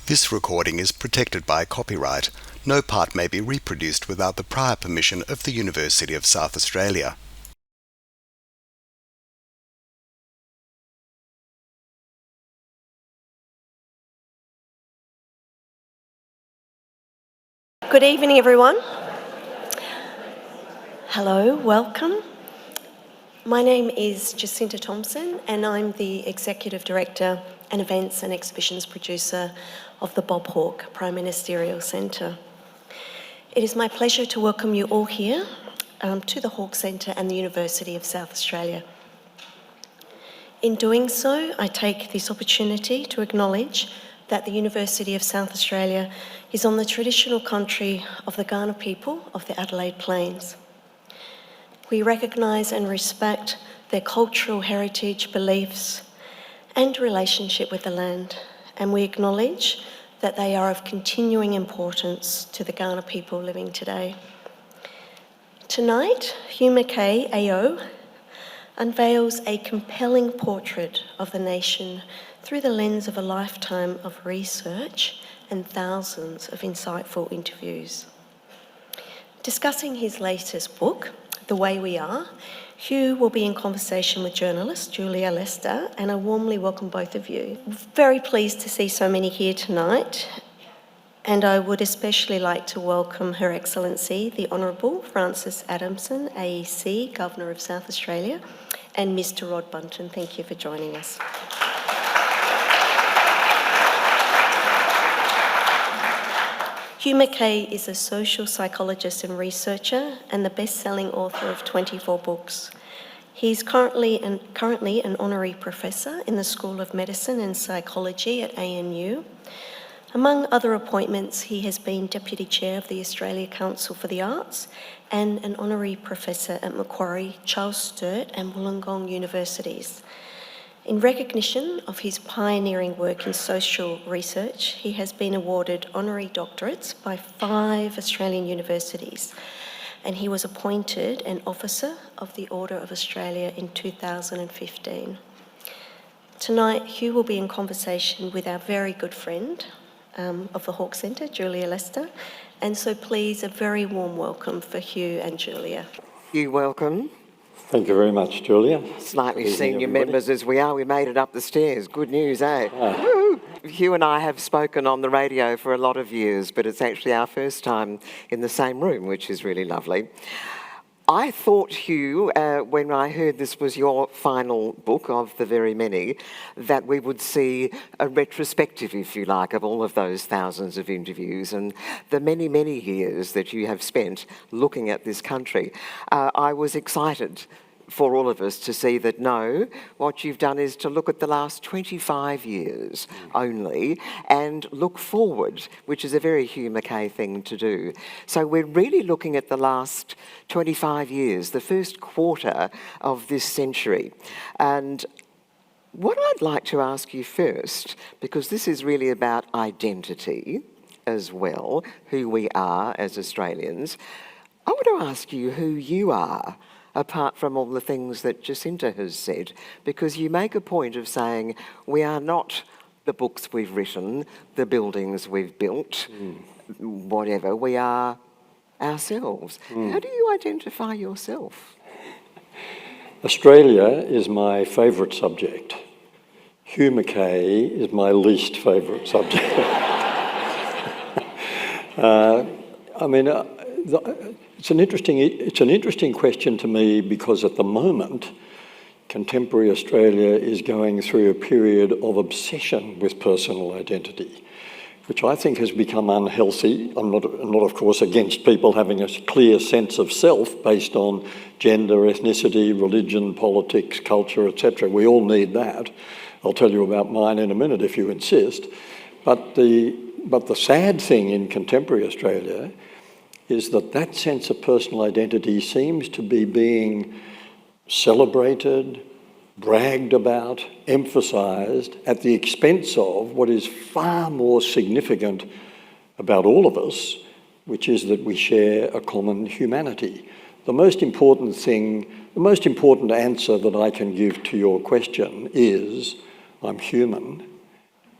This recording is protected by copyright. No part may be reproduced without the prior permission of the University of South Australia. Good evening, everyone. Hello, welcome. My name is Jacinta Thompson, and I'm the Executive Director and Events and Exhibitions Producer of the Bob Hawke Prime Ministerial Centre. It is my pleasure to welcome you all here to the Hawke Centre and the University of South Australia. In doing so, I take this opportunity to acknowledge that the University of South Australia is on the traditional country of the Kaurna people of the Adelaide Plains. We recognise and respect their cultural heritage, beliefs and relationship with the land, and we acknowledge that they are of continuing importance to the Kaurna people living today. Tonight, Hugh Mackay AO unveils a compelling portrait of the nation through the lens of a lifetime of research and thousands of insightful interviews. Discussing his latest book, The Way We Are, Hugh will be in conversation with journalist Julia Lester, and I warmly welcome both of you. Very pleased to see so many here tonight, and I would especially like to welcome Her Excellency, the Honourable Francis Adamson, AEC, Governor of South Australia, and Mr. Rod Bunton. Thank you for joining us. Hugh Mackay is a social psychologist and researcher and the best-selling author of 24 books. He's currently an honorary professor in the School of Medicine and Psychology at ANU. Among other appointments, he has been Deputy Chair of the Australia Council for the Arts and an honorary professor at Macquarie, Charles Sturt and Wollongong Universities. In recognition of his pioneering work in social research, he has been awarded honorary doctorates by 5 Australian universities, and he was appointed an Officer of the Order of Australia in 2015. Tonight, Hugh will be in conversation with our very good friend of the Hawke Centre, Julia Lester, and so please, a very warm welcome for Hugh and Julia. Hugh, welcome. Thank you very much, Julia. Slightly senior members as we are, we made it up the stairs. Good news, eh? Woo! Hugh and I have spoken on the radio for a lot of years, but it's actually our first time in the same room, which is really lovely. I thought, Hugh, when I heard this was your final book of the very many, that we would see a retrospective, if you like, of all of those thousands of interviews and the many, many years that you have spent looking at this country. I was excited for all of us to see that, no, what you've done is to look at the last 25 years only and look forward, which is a very Hugh Mackay thing to do. So we're really looking at the last 25 years, the first quarter of this century. And what I'd like to ask you first, because this is really about identity as well, who we are as Australians, I want to ask you who you are, apart from all the things that Jacinta has said, because you make a point of saying we are not the books we've written, the buildings we've built, whatever, we are ourselves. How do you identify yourself? Australia is my favourite subject. Hugh Mackay is my least favourite subject. It's an interesting question to me because at the moment, contemporary Australia is going through a period of obsession with personal identity, which I think has become unhealthy. I'm not of course, against people having a clear sense of self based on gender, ethnicity, religion, politics, culture, etc. We all need that. I'll tell you about mine in a minute if you insist. But the sad thing in contemporary Australia is that sense of personal identity seems to be being celebrated, bragged about, emphasised at the expense of what is far more significant about all of us, which is that we share a common humanity. The most important answer that I can give to your question is, I'm human,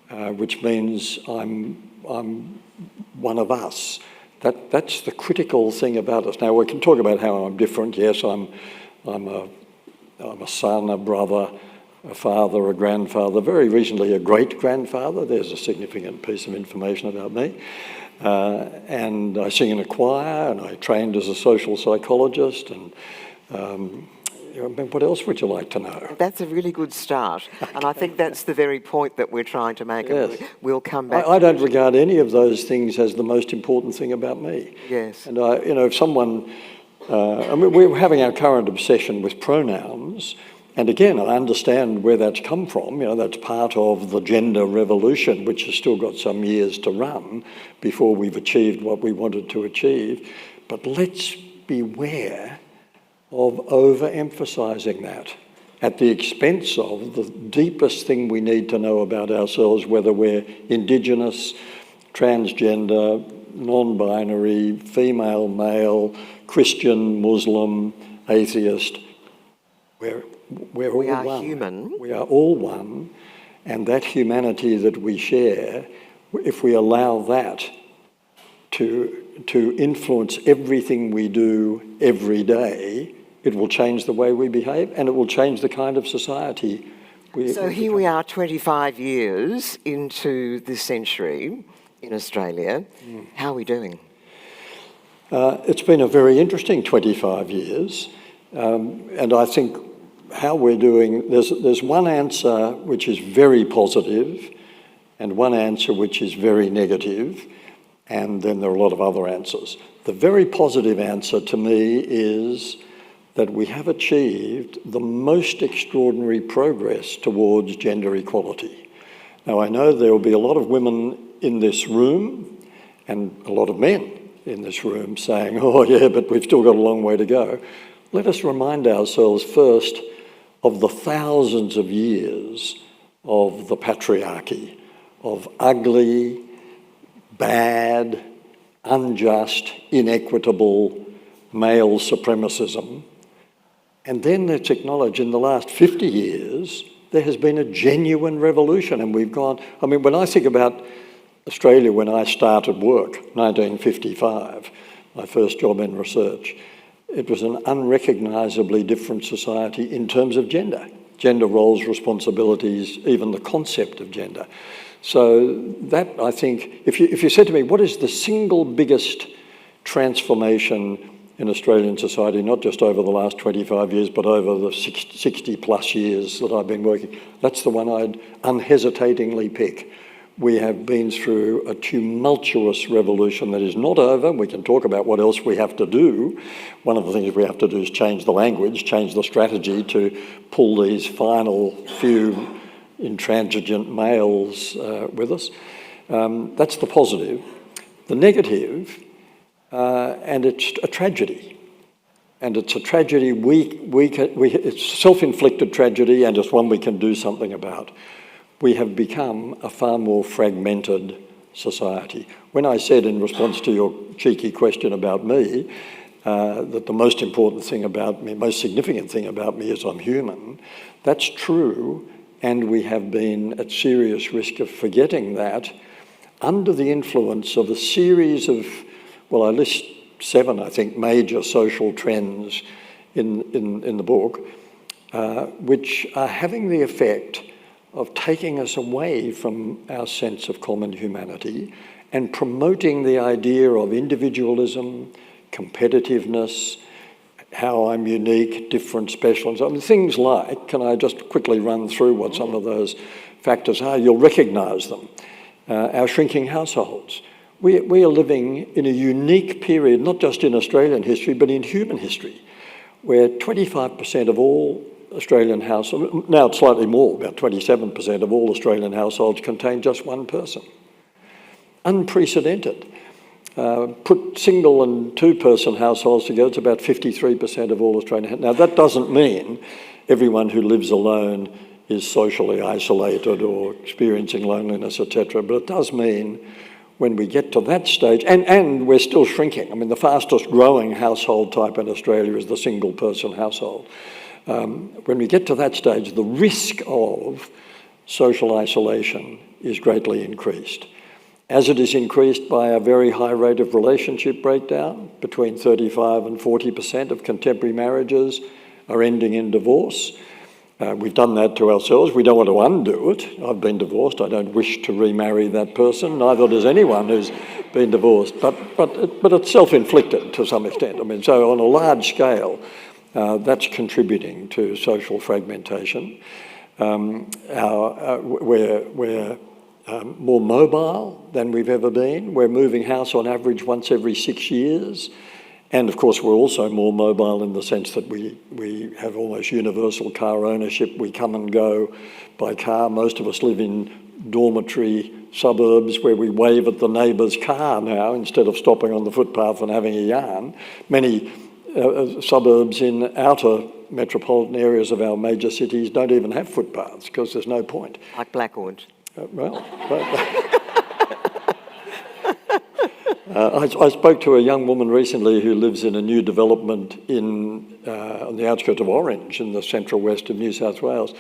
which means I'm one of us. That's the critical thing about us. Now, we can talk about how I'm different. Yes, I'm a son, a brother, a father, a grandfather, very recently a great-grandfather. There's a significant piece of information about me. And I sing in a choir, and I trained as a social psychologist, and what else would you like to know? That's a really good start, and I think that's the very point that we're trying to make. Yes. We'll come back. I don't regard any of those things as the most important thing about me. Yes. And if someone, we're having our current obsession with pronouns, and again, I understand where that's come from. That's part of the gender revolution, which has still got some years to run before we've achieved what we wanted to achieve. But let's beware of overemphasising that at the expense of the deepest thing we need to know about ourselves, whether we're Indigenous, transgender, non-binary, female, male, Christian, Muslim, atheist. We're all we are one. Human. We are all one, and that humanity that we share, if we allow that to influence everything we do every day, it will change the way we behave, and it will change the kind of society we So here we are 25 years into this century in Australia. How are we doing? It's been a very interesting 25 years, and I think how we're doing, there's one answer which is very positive and one answer which is very negative, and then there are a lot of other answers. The very positive answer to me is that we have achieved the most extraordinary progress towards gender equality. Now, I know there will be a lot of women in this room and a lot of men in this room saying, oh yeah, but we've still got a long way to go. Let us remind ourselves first of the thousands of years of the patriarchy, of ugly, bad, unjust, inequitable male supremacism. And then let's acknowledge in the last 50 years, there has been a genuine revolution, and we've gone, when I think about Australia when I started work, 1955, my first job in research, it was an unrecognisably different society in terms of gender roles, responsibilities, even the concept of gender. So that, I think, if you said to me, what is the single biggest transformation in Australian society, not just over the last 25 years, but over the 60 plus years that I've been working, that's the one I'd unhesitatingly pick. We have been through a tumultuous revolution that is not over. We can talk about what else we have to do. One of the things we have to do is change the language, change the strategy to pull these final few intransigent males with us. That's the positive. The negative, and it's a tragedy. And it's a tragedy it's self-inflicted tragedy, and it's one we can do something about. We have become a far more fragmented society. When I said in response to your cheeky question about me, that the most important thing about me, most significant thing about me is I'm human, that's true, and we have been at serious risk of forgetting that under the influence of a series of, well, I list 7, I think, major social trends in the book, which are having the effect of taking us away from our sense of common humanity and promoting the idea of individualism, competitiveness, how I'm unique, different, special, and so on. Things like, can I just quickly run through what some of those factors are? You'll recognise them. Our shrinking households. We are living in a unique period, not just in Australian history, but in human history, where 25% of all Australian households, now it's slightly more, about 27% of all Australian households contain just one person. Unprecedented. Put single and 2-person households together, it's about 53% of all Australian households. Now that doesn't mean everyone who lives alone is socially isolated or experiencing loneliness, etc., but it does mean when we get to that stage, and we're still shrinking. The fastest growing household type in Australia is the single person household. When we get to that stage, the risk of social isolation is greatly increased. As it is increased by a very high rate of relationship breakdown, between 35 and 40% of contemporary marriages are ending in divorce. We've done that to ourselves. We don't want to undo it. I've been divorced. I don't wish to remarry that person. Neither does anyone who's been divorced. But it's self-inflicted to some extent. I mean, so on a large scale, that's contributing to social fragmentation. We're more mobile than we've ever been. We're moving house on average once every 6 years. And of course, we're also more mobile in the sense that we have almost universal car ownership. We come and go by car. Most of us live in dormitory suburbs where we wave at the neighbour's car now instead of stopping on the footpath and having a yarn. Many suburbs in outer metropolitan areas of our major cities don't even have footpaths because there's no point. Like Blackwood. I spoke to a young woman recently who lives in a new development on the outskirts of Orange in the central west of New South Wales.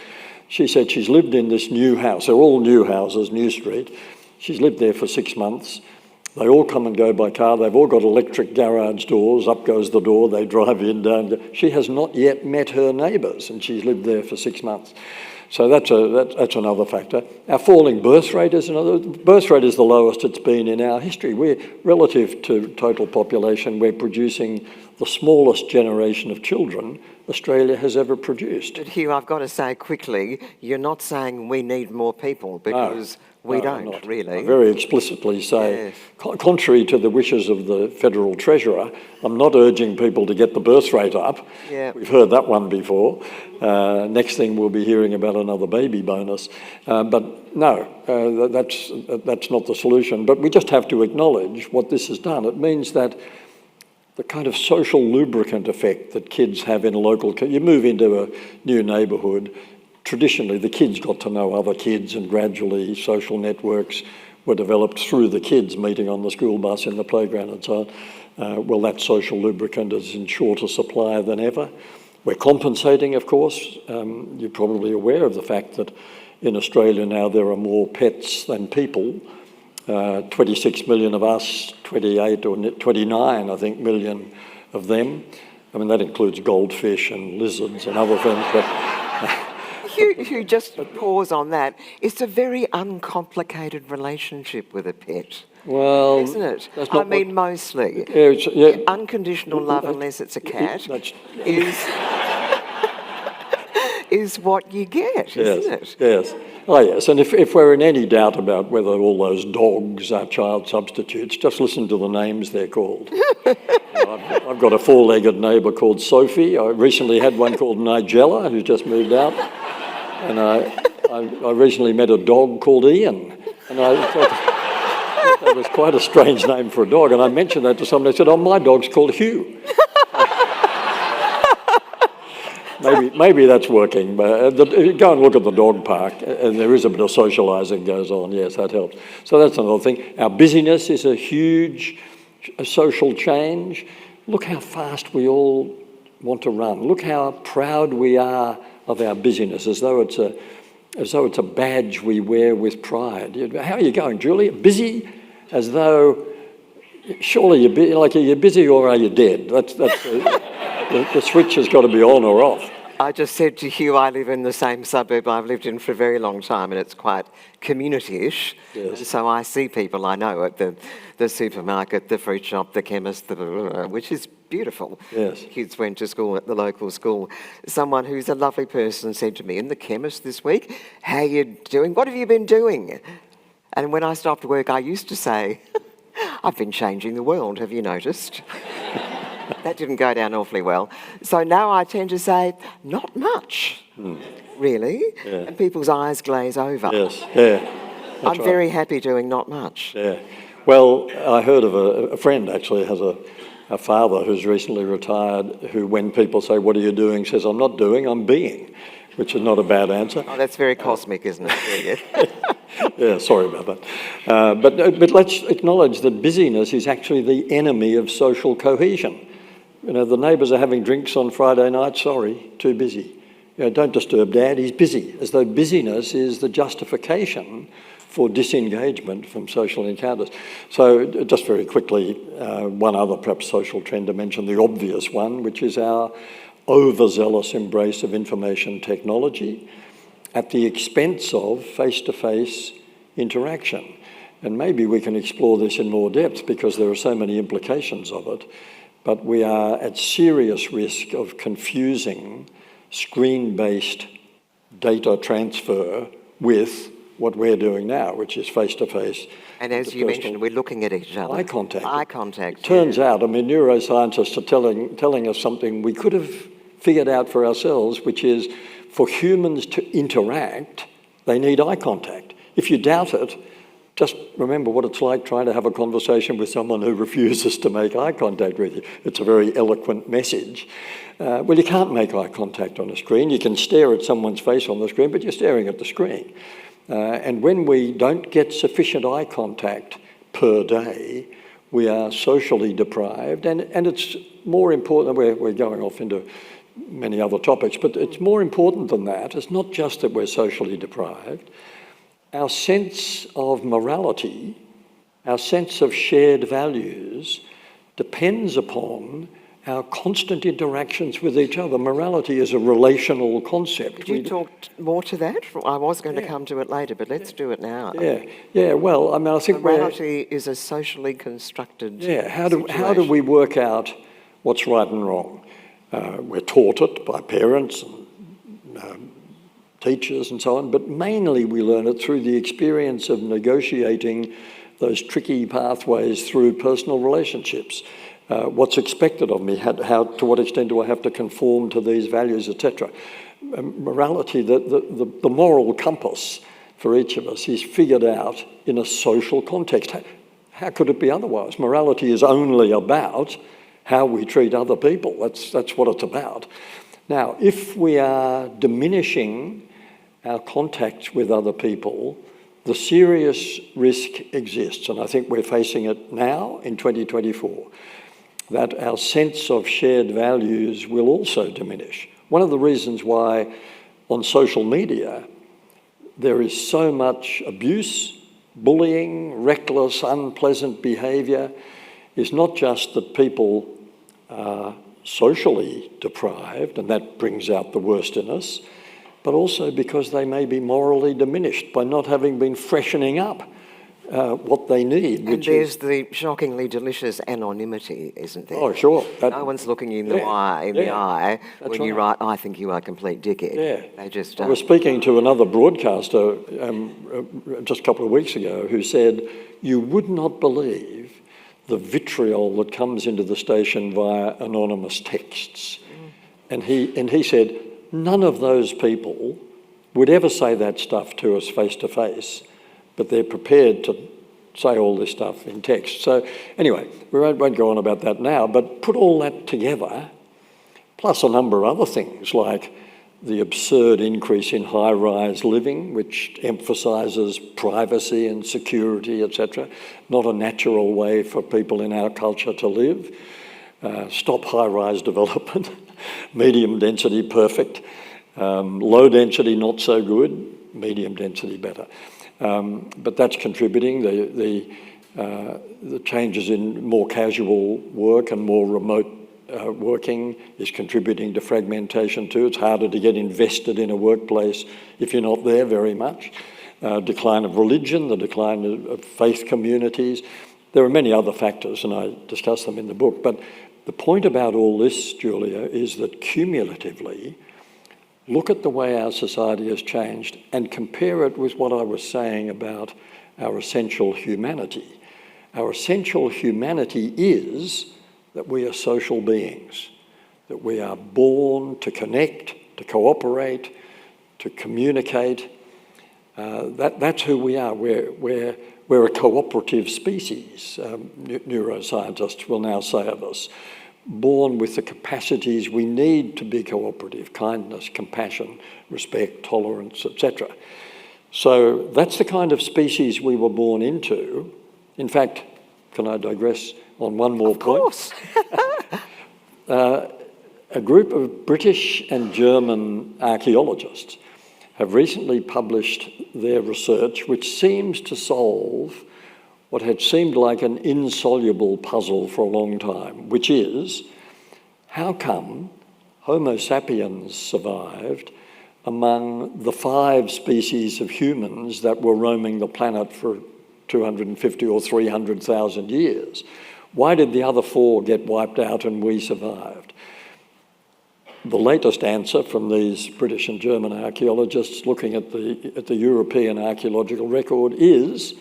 She said she's lived in this new house. They're all new houses, New Street. She's lived there for 6 months. They all come and go by car. They've all got electric garage doors. Up goes the door. They drive in, down. She has not yet met her neighbours, and she's lived there for 6 months. So that's another factor. Our falling birth rate is another. Birth rate is the lowest it's been in our history. We're, relative to total population, we're producing the smallest generation of children Australia has ever produced. But Hugh, I've got to say quickly, you're not saying we need more people because we don't, really. I very explicitly say, contrary to the wishes of the Federal Treasurer, I'm not urging people to get the birth rate up. Yeah. We've heard that one before. Next thing we'll be hearing about another baby bonus. But no, that's not the solution. But we just have to acknowledge what this has done. It means that the kind of social lubricant effect that kids have in a local... You move into a new neighbourhood, traditionally the kids got to know other kids and gradually social networks were developed through the kids meeting on the school bus, in the playground and so on. Well, that social lubricant is in shorter supply than ever. We're compensating, of course. You're probably aware of the fact that in Australia now there are more pets than people. 26 million of us, 28 or 29, I think, million of them. I mean, that includes goldfish and lizards and other things. But Hugh, just pause on that. It's a very uncomplicated relationship with a pet. Well, isn't it? I mean, mostly. Unconditional love, unless it's a cat, is what you get, isn't it? Yes. Oh, yes. And if we're in any doubt about whether all those dogs are child substitutes, just listen to the names they're called. I've got a four-legged neighbour called Sophie. I recently had one called Nigella, who's just moved out. And I recently met a dog called Ian. And I thought that was quite a strange name for a dog. And I mentioned that to someone. They said, oh, my dog's called Hugh. Maybe that's working, but go and look at the dog park, and there is a bit of socialising goes on. Yes, that helps. So that's another thing. Our busyness is a huge social change. Look how fast we all want to run. Look how proud we are of our busyness, as though it's a badge we wear with pride. How are you going, Julie? Busy? As though surely you're busy or are you dead? That's the switch has got to be on or off. I just said to Hugh, I live in the same suburb I've lived in for a very long time, and it's quite community-ish. Yes. So I see people I know at the supermarket, the fruit shop, the chemist, which is beautiful. Yes. Kids went to school at the local school. Someone who's a lovely person said to me, in the chemist this week, how you doing? What have you been doing? And when I stopped work, I used to say, I've been changing the world, have you noticed? That didn't go down awfully well. So now I tend to say, not much, really. Yeah. And people's eyes glaze over. Yes, yeah. I'm very happy doing not much. Yeah. Well, I heard of a friend actually has a father who's recently retired who, when people say, what are you doing, says, I'm not doing, I'm being, which is not a bad answer. Oh, that's very cosmic, isn't it? Yeah, sorry about that. But let's acknowledge that busyness is actually the enemy of social cohesion. You know, the neighbours are having drinks on Friday night, sorry, too busy. don't disturb Dad, he's busy, as though busyness is the justification for disengagement from social encounters. So just very quickly, one other perhaps social trend to mention, the obvious one, which is our overzealous embrace of information technology at the expense of face-to-face interaction. And maybe we can explore this in more depth because there are so many implications of it, but we are at serious risk of confusing screen-based data transfer with what we're doing now, which is face-to-face. And as you mentioned, we're looking at each other. Eye contact. Eye contact. Turns out, neuroscientists are telling us something we could have figured out for ourselves, which is for humans to interact, they need eye contact. If you doubt it, just remember what it's like trying to have a conversation with someone who refuses to make eye contact with you. It's a very eloquent message. Well, you can't make eye contact on a screen. You can stare at someone's face on the screen, but you're staring at the screen. And when we don't get sufficient eye contact per day, we are socially deprived. And it's more important, we're going off into many other topics, but it's more important than that. It's not just that we're socially deprived. Our sense of morality, our sense of shared values depends upon our constant interactions with each other. Morality is a relational concept. Could you talk more to that? I was going to come to it later, but let's do it now. Yeah. Well, I think morality is a socially constructed how do we work out what's right and wrong? We're taught it by parents and teachers and so on, but mainly we learn it through the experience of negotiating those tricky pathways through personal relationships. What's expected of me, to what extent do I have to conform to these values, etc. Morality, the moral compass for each of us is figured out in a social context. How could it be otherwise? Morality is only about how we treat other people. That's what it's about. Now, if we are diminishing our contacts with other people, the serious risk exists, and I think we're facing it now in 2024, that our sense of shared values will also diminish. One of the reasons why on social media there is so much abuse, bullying, reckless, unpleasant behaviour is not just that people are socially deprived, and that brings out the worst in us, but also because they may be morally diminished by not having been freshening up what they need. And there's the shockingly delicious anonymity, isn't there? Oh, sure. No one's looking you in the eye when you write, I think you are a complete dickhead. Yeah. They just I was speaking to another broadcaster just a couple of weeks ago who said, you would not believe the vitriol that comes into the station via anonymous texts. And he said, none of those people would ever say that stuff to us face to face, but they're prepared to say all this stuff in text. So anyway, we won't go on about that now, but put all that together, plus a number of other things like the absurd increase in high-rise living, which emphasises privacy and security, etc., not a natural way for people in our culture to live. Stop high-rise development, medium density perfect, low density not so good, medium density better. But that's contributing. The changes in more casual work and more remote working is contributing to fragmentation too. It's harder to get invested in a workplace if you're not there very much. Decline of religion, the decline of faith communities. There are many other factors, and I discuss them in the book. But the point about all this, Julia, is that cumulatively, look at the way our society has changed and compare it with what I was saying about our essential humanity. Our essential humanity is that we are social beings, that we are born to connect, to cooperate, to communicate. That's who we are. We're a cooperative species, neuroscientists will now say of us, born with the capacities we need to be cooperative: kindness, compassion, respect, tolerance, etc. So that's the kind of species we were born into. In fact, can I digress on one more point? Of course. A group of British and German archaeologists have recently published their research, which seems to solve what had seemed like an insoluble puzzle for a long time, which is, how come Homo sapiens survived among the 5 species of humans that were roaming the planet for 250 or 300,000 years? Why did the other 4 get wiped out and we survived? The latest answer from these British and German archaeologists looking at the European archaeological record is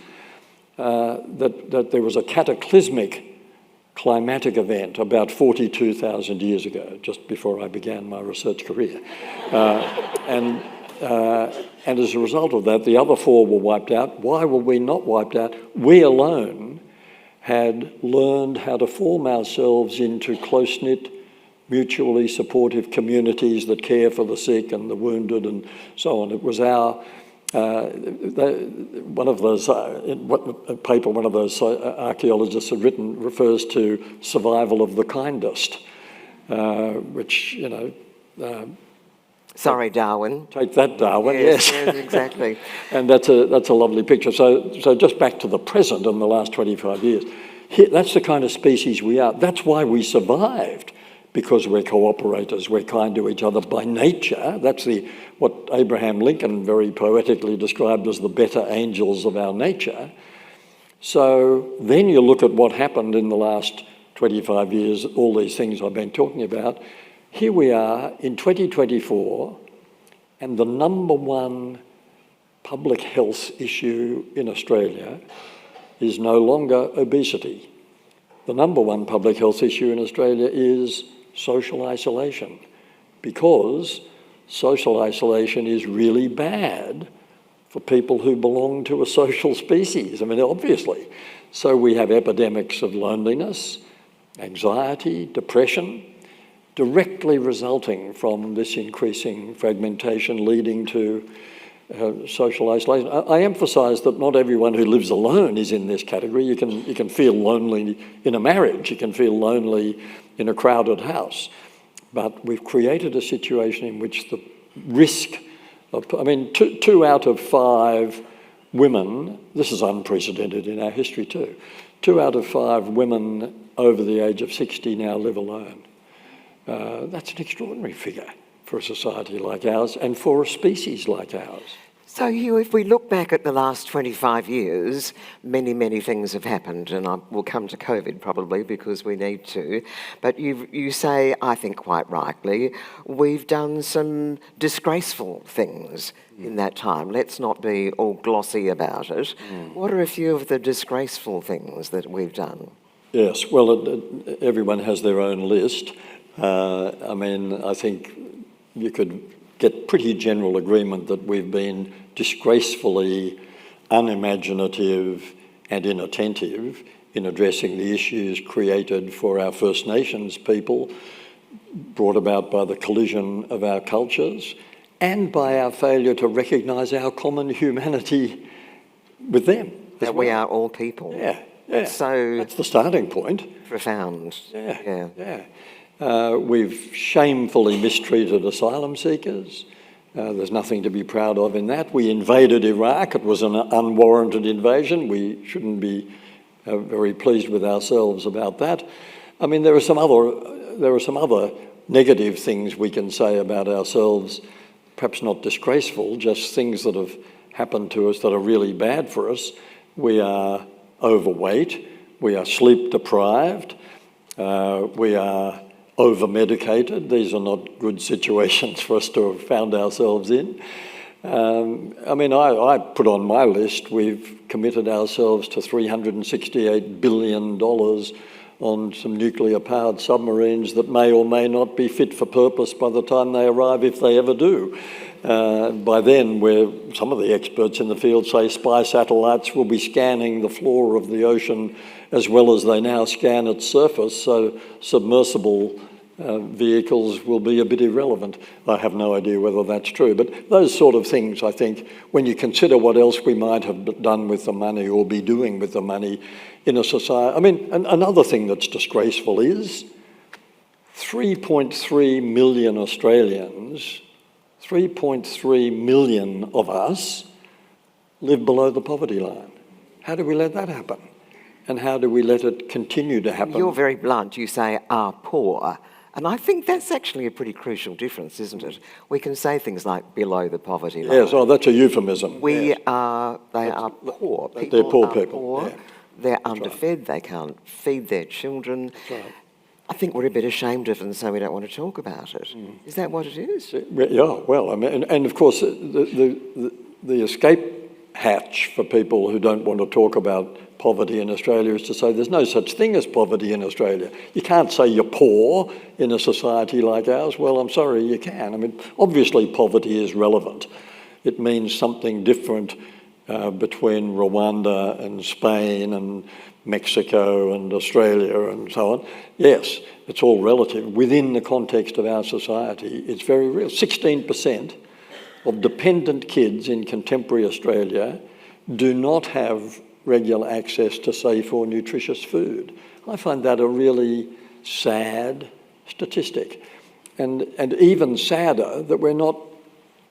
that there was a cataclysmic climatic event about 42,000 years ago, just before I began my research career. And as a result of that, the other 4 were wiped out. Why were we not wiped out? We alone had learned how to form ourselves into close-knit, mutually supportive communities that care for the sick and the wounded and so on. It was our one of those a paper one of those archaeologists had written refers to survival of the kindest, which, you know. Sorry, Darwin. Take that, Darwin. Yes, yes, exactly. And that's a lovely picture. So just back to the present in the last 25 years. Here, that's the kind of species we are. That's why we survived, because we're cooperators, we're kind to each other by nature. That's what Abraham Lincoln very poetically described as the better angels of our nature. So then you look at what happened in the last 25 years, all these things I've been talking about. Here we are in 2024, and the number one public health issue in Australia is no longer obesity. The number one public health issue in Australia is social isolation, because social isolation is really bad for people who belong to a social species. I mean, obviously. So we have epidemics of loneliness, anxiety, depression, directly resulting from this increasing fragmentation leading to social isolation. I emphasise that not everyone who lives alone is in this category. You can feel lonely in a marriage, you can feel lonely in a crowded house, but we've created a situation in which the risk of, I mean, 2 out of 5 women, this is unprecedented in our history too, 2 out of 5 women over the age of 60 now live alone. That's an extraordinary figure for a society like ours and for a species like ours. So, Hugh, if we look back at the last 25 years, many, many things have happened, and we'll come to COVID probably because we need to. But you say, I think quite rightly, we've done some disgraceful things in that time. Let's not be all glossy about it. What are a few of the disgraceful things that we've done? Yes, well, everyone has their own list. I mean, I think you could get pretty general agreement that we've been disgracefully unimaginative and inattentive in addressing the issues created for our First Nations people, brought about by the collision of our cultures and by our failure to recognise our common humanity with them. That we are all people. Yeah. So that's the starting point. Profound. Yeah. We've shamefully mistreated asylum seekers. There's nothing to be proud of in that. We invaded Iraq. It was an unwarranted invasion. We shouldn't be very pleased with ourselves about that. I mean, there are some other negative things we can say about ourselves, perhaps not disgraceful, just things that have happened to us that are really bad for us. We are overweight. We are sleep deprived. We are over-medicated. These are not good situations for us to have found ourselves in. I mean, I put on my list, we've committed ourselves to $368 billion on some nuclear-powered submarines that may or may not be fit for purpose by the time they arrive, if they ever do. By then, some of the experts in the field say spy satellites will be scanning the floor of the ocean as well as they now scan its surface, so submersible vehicles will be a bit irrelevant. I have no idea whether that's true, but those sort of things, I think, when you consider what else we might have done with the money or be doing with the money in a society. I mean, another thing that's disgraceful is 3.3 million Australians, 3.3 million of us live below the poverty line. How do we let that happen? And how do we let it continue to happen? You're very blunt. You say are poor. And I think that's actually a pretty crucial difference, isn't it? We can say things like below the poverty line. Yes, that's a euphemism. They yes. are poor. They're poor are people. Poor. Yeah. They're underfed. They can't feed their children. That's right. I think we're a bit ashamed of it, and so we don't want to talk about it. Is that what it is? Yeah, well, I mean, and of course, the escape hatch for people who don't want to talk about poverty in Australia is to say there's no such thing as poverty in Australia. You can't say you're poor in a society like ours. Well, I'm sorry, you can. I mean, obviously poverty is relevant. It means something different between Rwanda and Spain and Mexico and Australia and so on. Yes, it's all relative. Within the context of our society, it's very real. 16% of dependent kids in contemporary Australia do not have regular access to safe or nutritious food. I find that a really sad statistic. And even sadder that we're not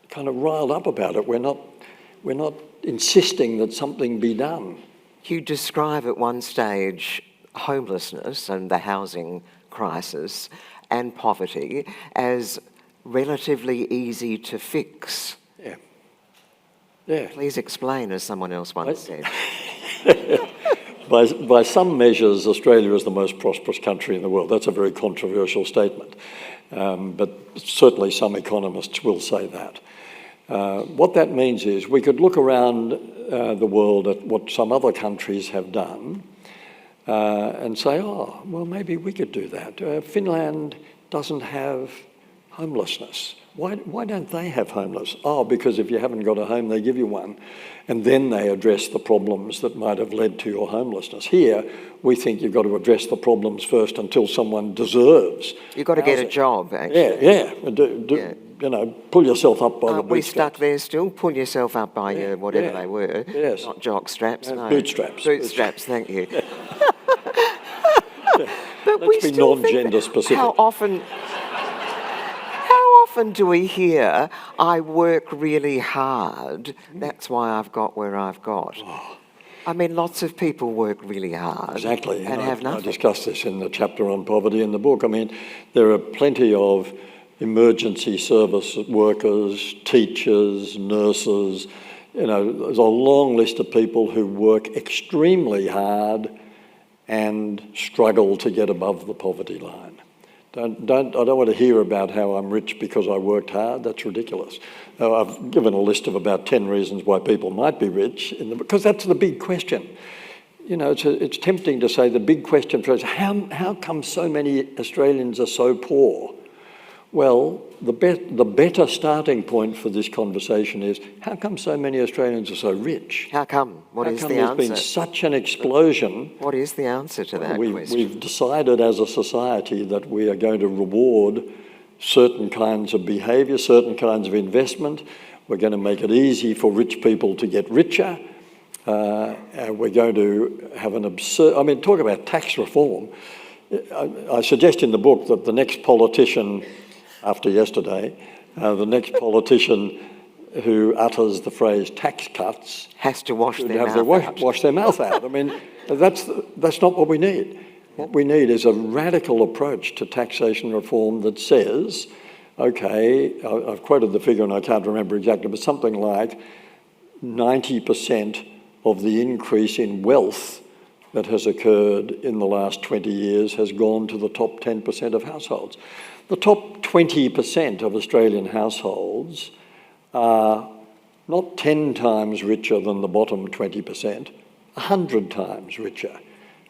kind of riled up about it. We're not insisting that something be done. You describe at one stage homelessness and the housing crisis and poverty as relatively easy to fix. Yeah. Yeah. Please explain, as someone else once said. By some measures, Australia is the most prosperous country in the world. That's a very controversial statement. But certainly some economists will say that. What that means is we could look around the world at what some other countries have done and say, oh, well, maybe we could do that. Finland doesn't have homelessness. Why don't they have homeless? Oh, because if you haven't got a home, they give you one. And then they address the problems that might have led to your homelessness. Here, we think you've got to address the problems first until someone deserves. You've got to get a job, actually. Yeah. You know, pull yourself up by the bootstraps. We stuck there still? Pull yourself up by your whatever they were. Yes. Not jock straps, no. Bootstraps. Bootstraps, thank you. But let's be non-gender specific. How often do we hear, I work really hard, that's why I've got where I've got? Oh. I mean, lots of people work really hard. Exactly. And have nothing. I discuss this in the chapter on poverty in the book. I mean, there are plenty of emergency service workers, teachers, nurses. You know, there's a long list of people who work extremely hard and struggle to get above the poverty line. I don't want to hear about how I'm rich because I worked hard. That's ridiculous. I've given a list of about 10 reasons why people might be rich, because that's the big question. You know, it's tempting to say the big question for us, how come so many Australians are so poor? Well, the better starting point for this conversation is, how come so many Australians are so rich? How come? What is the answer? How come there's been such an explosion? What is the answer to that question? We've decided as a society that we are going to reward certain kinds of behaviour, certain kinds of investment. We're going to make it easy for rich people to get richer. And we're going to have an absurd... I mean, talk about tax reform. I suggest in the book that the next politician... after yesterday, the next politician who utters the phrase tax cuts has to wash their mouth out. I mean, that's not what we need. What we need is a radical approach to taxation reform that says, okay, I've quoted the figure and I can't remember exactly, but something like 90% of the increase in wealth that has occurred in the last 20 years has gone to the top 10% of households. The top 20% of Australian households are not 10 times richer than the bottom 20%, 100 times richer.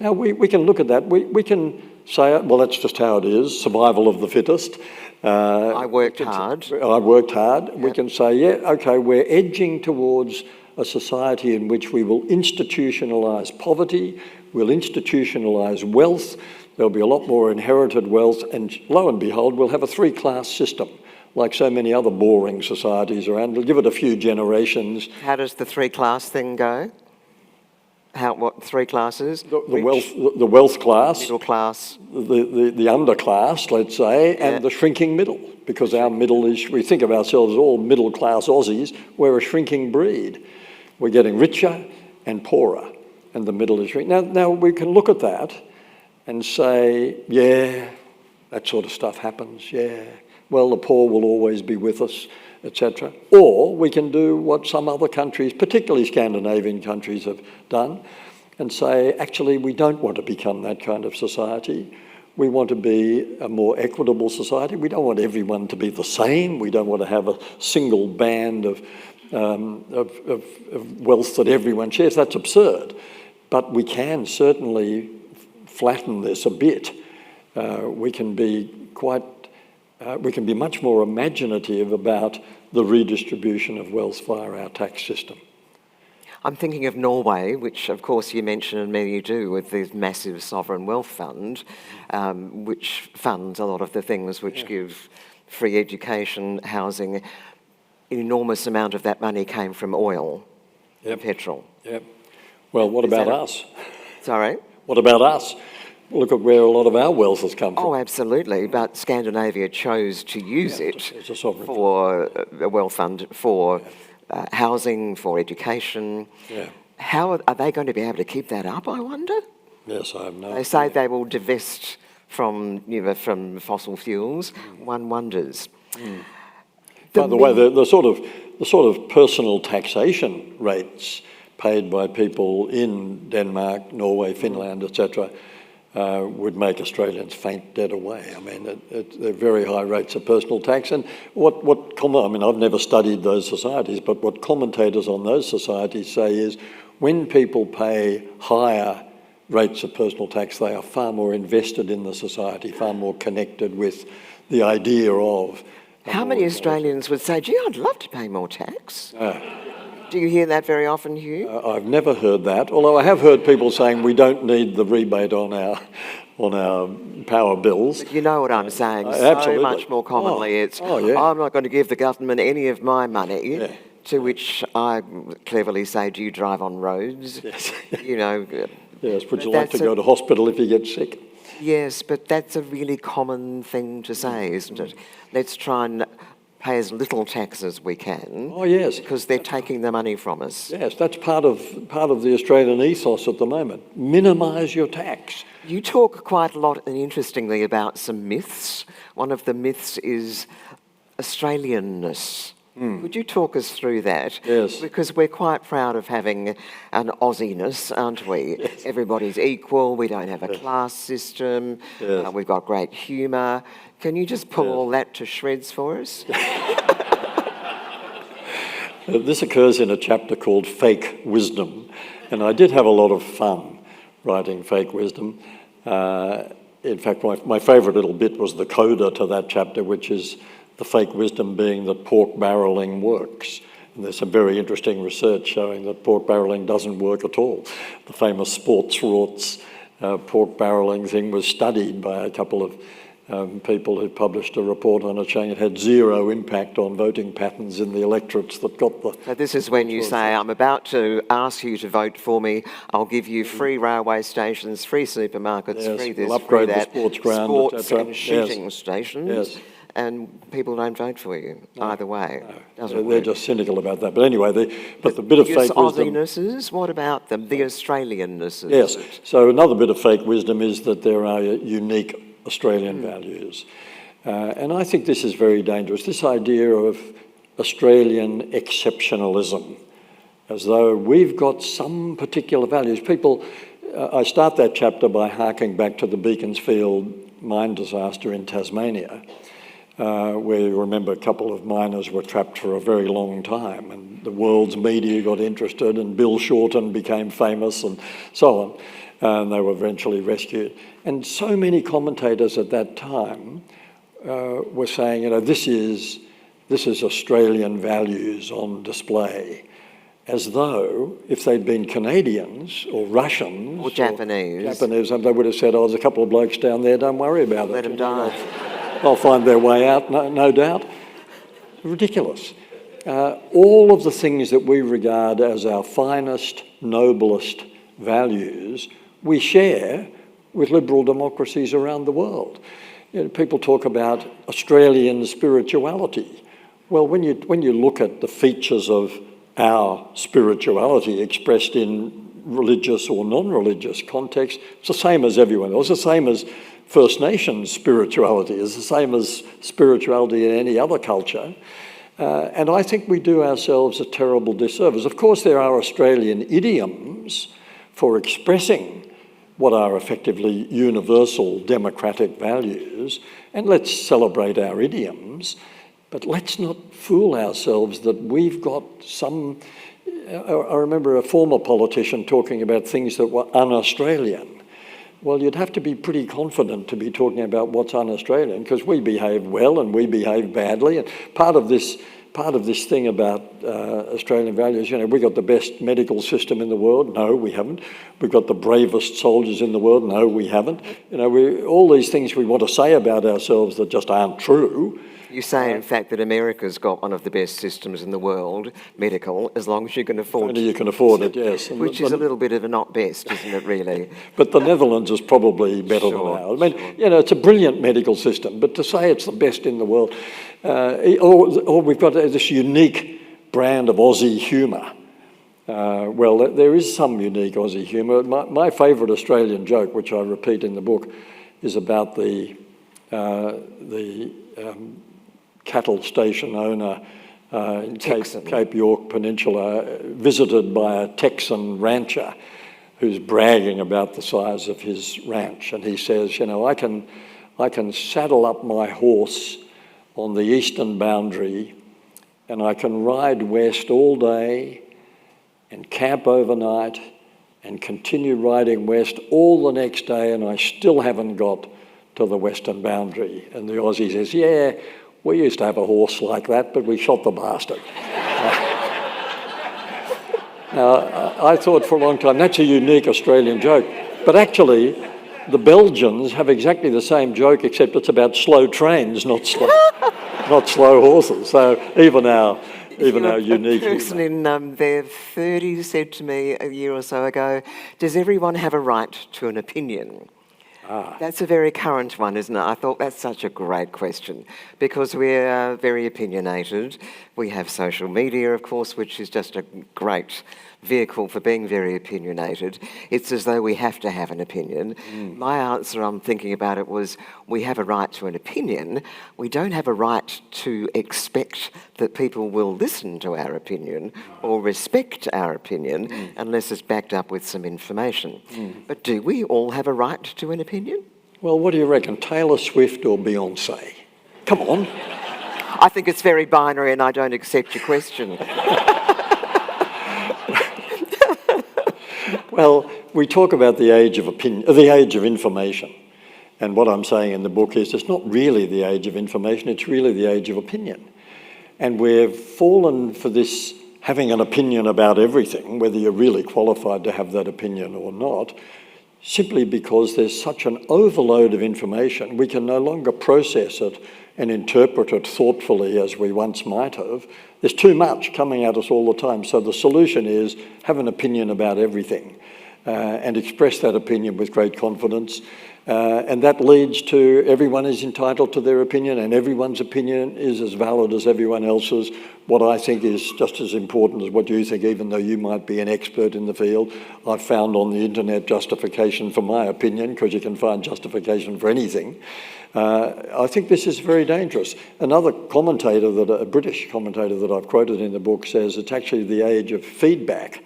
Now, we can look at that. We can say, well, that's just how it is, survival of the fittest. I worked hard. I worked hard. Yep. We can say, yeah, okay, we're edging towards a society in which we will institutionalise poverty, we'll institutionalise wealth, there'll be a lot more inherited wealth, and lo and behold, we'll have a three-class system, like so many other boring societies around. We'll give it a few generations. How does the three-class thing go? what, three classes? The wealth class, Middle class. the underclass, let's say, and the shrinking middle, because our middle is, we think of ourselves as all middle class Aussies, we're a shrinking breed. We're getting richer and poorer, and the middle is shrinking. Now we can look at that and say, yeah, that sort of stuff happens, yeah. Well, the poor will always be with us, etc. Or we can do what some other countries, particularly Scandinavian countries, have done and say, actually, we don't want to become that kind of society. We want to be a more equitable society. We don't want everyone to be the same. We don't want to have a single band of wealth that everyone shares. That's absurd. But we can certainly flatten this a bit. We can be much more imaginative about the redistribution of wealth via our tax system. I'm thinking of Norway, which of course you mentioned and many do, with this massive sovereign wealth fund, which funds a lot of the things which give free education, housing. An enormous amount of that money came from oil and petrol. Yep. Well, what about us? Sorry? What about us? Look at where a lot of our wealth has come from. Oh, absolutely. But Scandinavia chose to use it for a wealth fund for housing, for education. Yeah. How are they going to be able to keep that up, I wonder? Yes, I have no idea. They say they will divest from fossil fuels. One wonders. By the way, the sort of personal taxation rates paid by people in Denmark, Norway, Finland, etc., would make Australians faint dead away. I mean, they're very high rates of personal tax. And I've never studied those societies, but what commentators on those societies say is when people pay higher rates of personal tax, they are far more invested in the society, far more connected with the idea of... How many Australians would say, gee, I'd love to pay more tax? Do you hear that very often, Hugh? I've never heard that, although I have heard people saying we don't need the rebate on our power bills. But you know what I'm saying. Absolutely. So much more commonly I'm not going to give the government any of my money. Yeah. To which I cleverly say, do you drive on roads? Yes. You know. Yes, would you like to go to hospital if you get sick? Yes, but that's a really common thing to say, isn't it? Let's try and pay as little tax as we can. Oh, yes. Because they're taking the money from us. Yes, that's part of the Australian ethos at the moment. Minimise your tax. You talk quite a lot and interestingly about some myths. One of the myths is Australianness. Could you talk us through that? Yes. Because we're quite proud of having an Aussiness, aren't we? Yes. Everybody's equal, we don't have a class system, we've got great humour. Can you just pull all that to shreds for us? This occurs in a chapter called Fake Wisdom, and I did have a lot of fun writing Fake Wisdom. In fact, my favourite little bit was the coda to that chapter, which is the fake wisdom being that pork barrelling works. And there's some very interesting research showing that pork barrelling doesn't work at all. The famous sports rorts pork barrelling thing was studied by a couple of people who published a report on it showing it had zero impact on voting patterns in the electorates that got the... So this is when you say, I'm about to ask you to vote for me, I'll give you free railway stations, free supermarkets, free this, we'll upgrade free that, the sports ground, sports and shooting stations. Yes. And people don't vote for you either way. No. They're just cynical about that. But anyway, the bit of fake wisdom... Aussinesses, what about them? The Australiannesses? Yes. So another bit of fake wisdom is that there are unique Australian values. And I think this is very dangerous. This idea of Australian exceptionalism, as though we've got some particular values. People... I start that chapter by harking back to the Beaconsfield mine disaster in Tasmania, where you remember a couple of miners were trapped for a very long time and the world's media got interested and Bill Shorten became famous and so on, and they were eventually rescued. And so many commentators at that time were saying, this is Australian values on display, as though if they'd been Canadians or Russians... Or Japanese. They would have said, there's a couple of blokes down there, don't worry about it. Let them die. They'll find their way out, no doubt. Ridiculous. All of the things that we regard as our finest, noblest values we share with liberal democracies around the world. You know, people talk about Australian spirituality. Well, when you look at the features of our spirituality expressed in religious or non-religious context, it's the same as everyone else. It's the same as First Nations spirituality. It's the same as spirituality in any other culture. And I think we do ourselves a terrible disservice. Of course, there are Australian idioms for expressing what are effectively universal democratic values, and let's celebrate our idioms, but let's not fool ourselves that we've got some... I remember a former politician talking about things that were un-Australian. Well, you'd have to be pretty confident to be talking about what's un-Australian, because we behave well and we behave badly. And part of this thing about Australian values, you know, we got the best medical system in the world. No, we haven't. We've got the bravest soldiers in the world. No, we haven't. You know, all these things we want to say about ourselves that just aren't true. You say, in fact, that America's got one of the best systems in the world, medical, as long as you can afford it. Only you can afford it, yes. Which is a little bit of a not best, isn't it, really? But the Netherlands is probably better than ours. I mean, you know, it's a brilliant medical system, but to say it's the best in the world, or we've got this unique brand of Aussie humour. Well, there is some unique Aussie humour. My favourite Australian joke, which I repeat in the book, is about the cattle station owner in Cape York Peninsula, visited by a Texan rancher who's bragging about the size of his ranch. And he says, you know, I can saddle up my horse on the eastern boundary and I can ride west all day and camp overnight and continue riding west all the next day, and I still haven't got to the western boundary. And the Aussie says, yeah, we used to have a horse like that, but we shot the bastard. Now, I thought for a long time, that's a unique Australian joke. But actually, the Belgians have exactly the same joke, except it's about slow trains, not slow horses. So even our unique... A person in their 30s said to me a year or so ago, does everyone have a right to an opinion? That's a very current one, isn't it? I thought that's such a great question, because we're very opinionated. We have social media, of course, which is just a great vehicle for being very opinionated. It's as though we have to have an opinion. My answer, I'm thinking about it, was we have a right to an opinion. We don't have a right to expect that people will listen to our opinion or respect our opinion unless it's backed up with some information. But do we all have a right to an opinion? Well, what do you reckon, Taylor Swift or Beyonce? Come on. I think it's very binary and I don't accept your question. Well, we talk about the age of the age of information. And what I'm saying in the book is it's not really the age of information, it's really the age of opinion. And we've fallen for this having an opinion about everything, whether you're really qualified to have that opinion or not, simply because there's such an overload of information, we can no longer process it and interpret it thoughtfully as we once might have. There's too much coming at us all the time. So the solution is have an opinion about everything and express that opinion with great confidence. And that leads to everyone is entitled to their opinion, and everyone's opinion is as valid as everyone else's. What I think is just as important as what you think, even though you might be an expert in the field. I've found on the internet justification for my opinion, because you can find justification for anything. I think this is very dangerous. Another commentator, a British commentator that I've quoted in the book, says it's actually the age of feedback.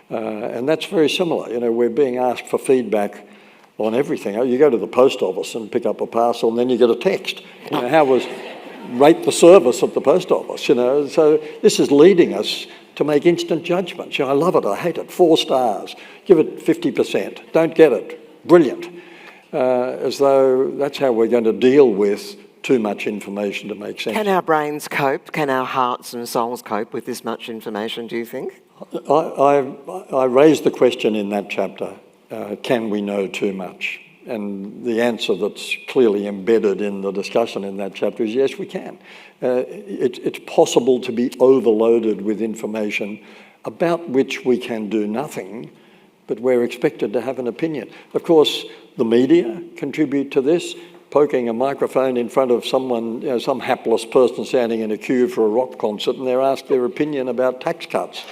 And that's very similar. You know, we're being asked for feedback on everything. You go to the post office and pick up a parcel and then you get a text. You know, rate the service at the post office, you know. So this is leading us to make instant judgments. You know, I love it, I hate it, 4 stars, give it 50%, don't get it, brilliant. As though that's how we're going to deal with too much information to make sense. Can our brains cope? Can our hearts and souls cope with this much information, do you think? I raised the question in that chapter, can we know too much? And the answer that's clearly embedded in the discussion in that chapter is yes, we can. It's possible to be overloaded with information about which we can do nothing but we're expected to have an opinion. Of course, the media contribute to this, poking a microphone in front of someone, some hapless person standing in a queue for a rock concert, and they're asked their opinion about tax cuts.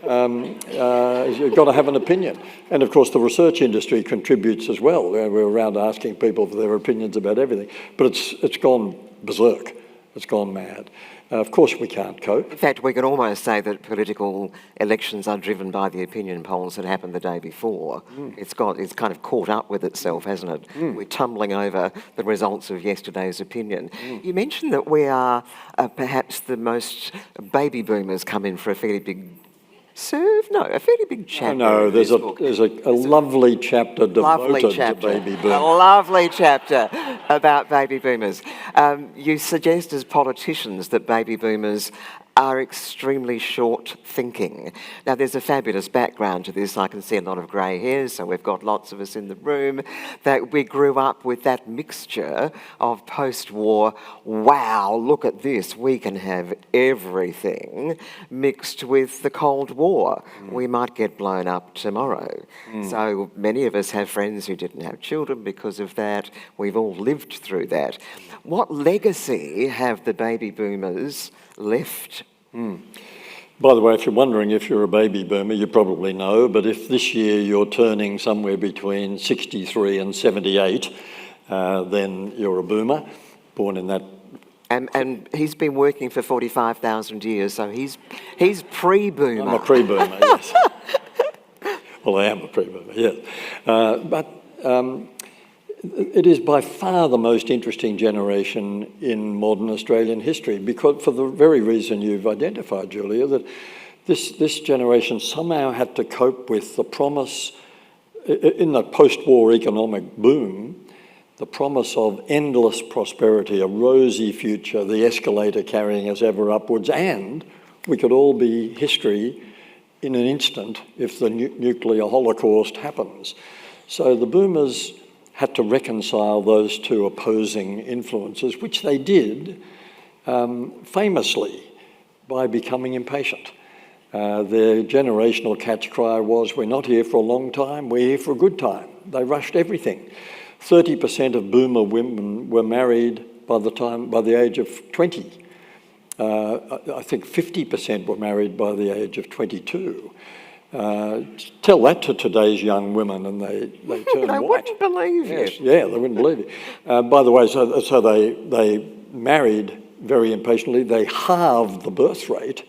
You've got to have an opinion. And of course the research industry contributes as well. We're around asking people for their opinions about everything. But it's gone berserk. It's gone mad. Of course we can't cope. In fact, we can almost say that political elections are driven by the opinion polls that happened the day before. It's kind of caught up with itself, hasn't it? We're tumbling over the results of yesterday's opinion. You mentioned that we are perhaps the most baby boomers come in for a fairly big a fairly big chapter. No, there's a lovely chapter devoted to baby boomers. A lovely chapter about baby boomers. You suggest as politicians that baby boomers are extremely short-thinking. Now, there's a fabulous background to this. I can see a lot of grey hairs, so we've got lots of us in the room, that we grew up with that mixture of post-war, wow, look at this, we can have everything, mixed with the Cold War. We might get blown up tomorrow. So many of us have friends who didn't have children because of that. We've all lived through that. What legacy have the baby boomers left? By the way, if you're wondering if you're a baby boomer, you probably know, but if this year you're turning somewhere between 63 and 78, then you're a boomer, born in that. And he's been working for 45,000 years, so he's pre-boomer. I'm a pre-boomer, yes. Well, I am a pre-boomer, yes. But it is by far the most interesting generation in modern Australian history, because for the very reason you've identified, Julia, that this generation somehow had to cope with the promise, in the post-war economic boom, the promise of endless prosperity, a rosy future, the escalator carrying us ever upwards, and we could all be history in an instant if the nuclear holocaust happens. So the boomers had to reconcile those two opposing influences, which they did famously by becoming impatient. Their generational catch cry was, we're not here for a long time, we're here for a good time. They rushed everything. 30% of boomer women were married by the age of 20. I think 50% were married by the age of 22. Tell that to today's young women and they turn They white. wouldn't believe you. Yes, yeah, they wouldn't believe it. By the way, so they married very impatiently. They halved the birth rate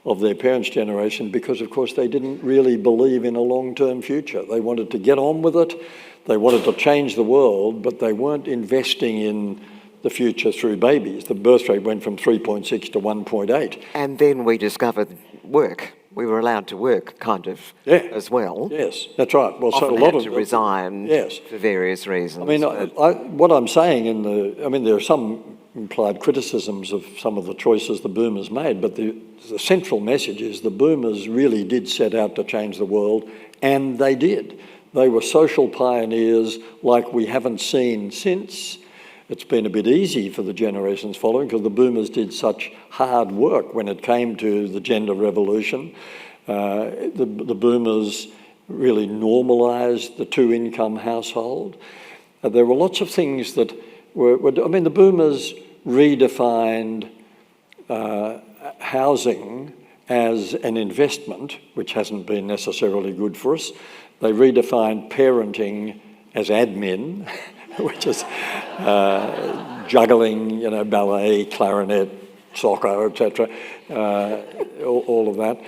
of their parents' generation because, of course, they didn't really believe in a long-term future. They wanted to get on with it. They wanted to change the world, but they weren't investing in the future through babies. The birth rate went from 3.6 to 1.8. And then we discovered work. We were allowed to work, kind of, as well. Yes, that's right. Well, Often so a lot had of to resign for various reasons. I mean, what I'm saying there are some implied criticisms of some of the choices the boomers made, but the central message is the boomers really did set out to change the world, and they did. They were social pioneers like we haven't seen since. It's been a bit easy for the generations following because the boomers did such hard work when it came to the gender revolution. The boomers really normalised the two-income household. There were lots of things that the boomers redefined housing as an investment, which hasn't been necessarily good for us. They redefined parenting as admin, which is juggling, ballet, clarinet, soccer, etc., all of that.